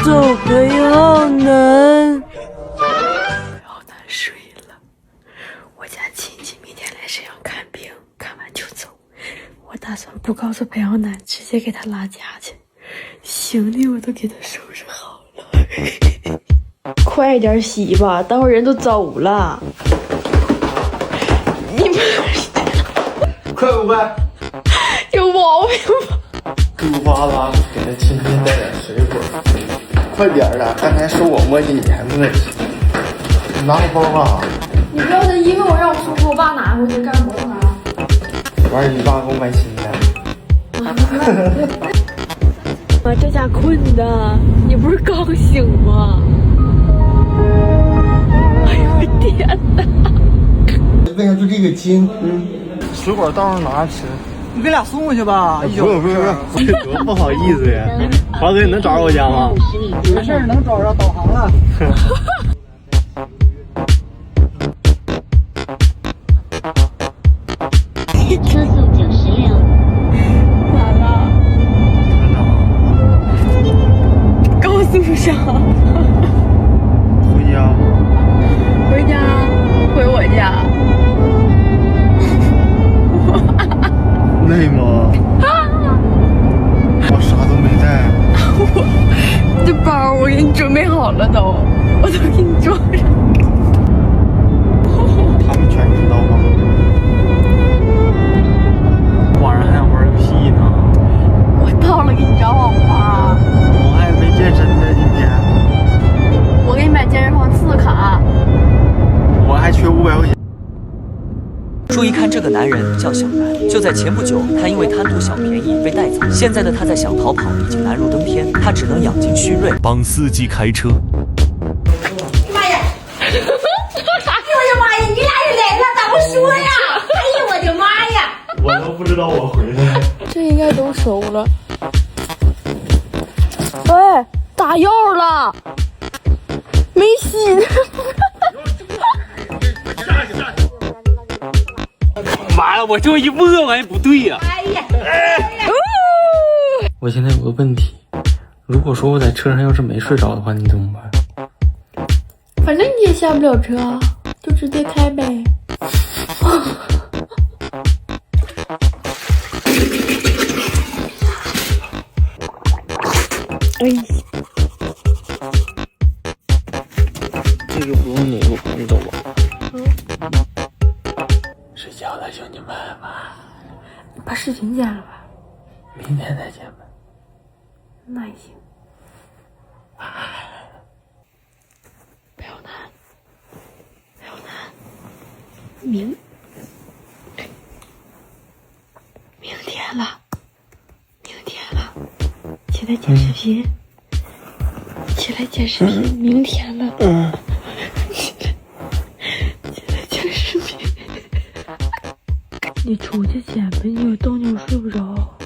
走，裴浩南。裴浩南睡了。我家亲戚明天来沈阳看病，看完就走。我打算不告诉裴浩南，直接给他拉家去。行李我都给他收拾好了。快点洗吧，待会儿人都走了。你们快不快？有毛病吧？猪花拉给他亲戚带点水果，快点的！刚才收我磨叽你还磨叽，你拿个包吧。你不要的衣服我让我叔给我爸拿回去干活呢。完事你爸给我买新的。啊，这家困的，你不是刚醒吗？哎呦我天哪！为啥就这个斤？水果到时候拿着吃。你给俩送过去吧。不用，多不好意思呀。华哥，你能找着我家吗？没事，能找着，导航了。车速96。咋了？高速上。回家。回家，回我家。累吗？我啥都没带。这包我给你准备好了都，我都给你装上。他们全知道吗？晚上还想玩游戏呢。我到了给你找网吧。我还没健身呢，今天。我给你买健身房次卡。我还缺500块钱。注意看，这个男人叫小南。就在前不久，他因为贪图小便宜被带走。现在的他在想逃跑，已经难如登天。他只能养精蓄锐，帮司机开车。妈呀！哎呦我的妈呀！你俩人来了，咋不说呀？哎呦我的妈呀！我都不知道我回来。这应该都熟了。喂，打药了，没洗。妈呀！我这一摸完不对呀！哎呀！我现在有个问题，如果说我在车上要是没睡着的话，你怎么办？反正你也下不了车，就直接开呗。哎，这个不用你录，你走吧。睡觉了，兄弟们吧。把视频剪了吧。明天再见吧。那也行。裴浩南，裴浩南，明天了，明天了，起来剪视频，起来剪视频，明天了，起来剪视频，你出去剪吧，你有动静我睡不着。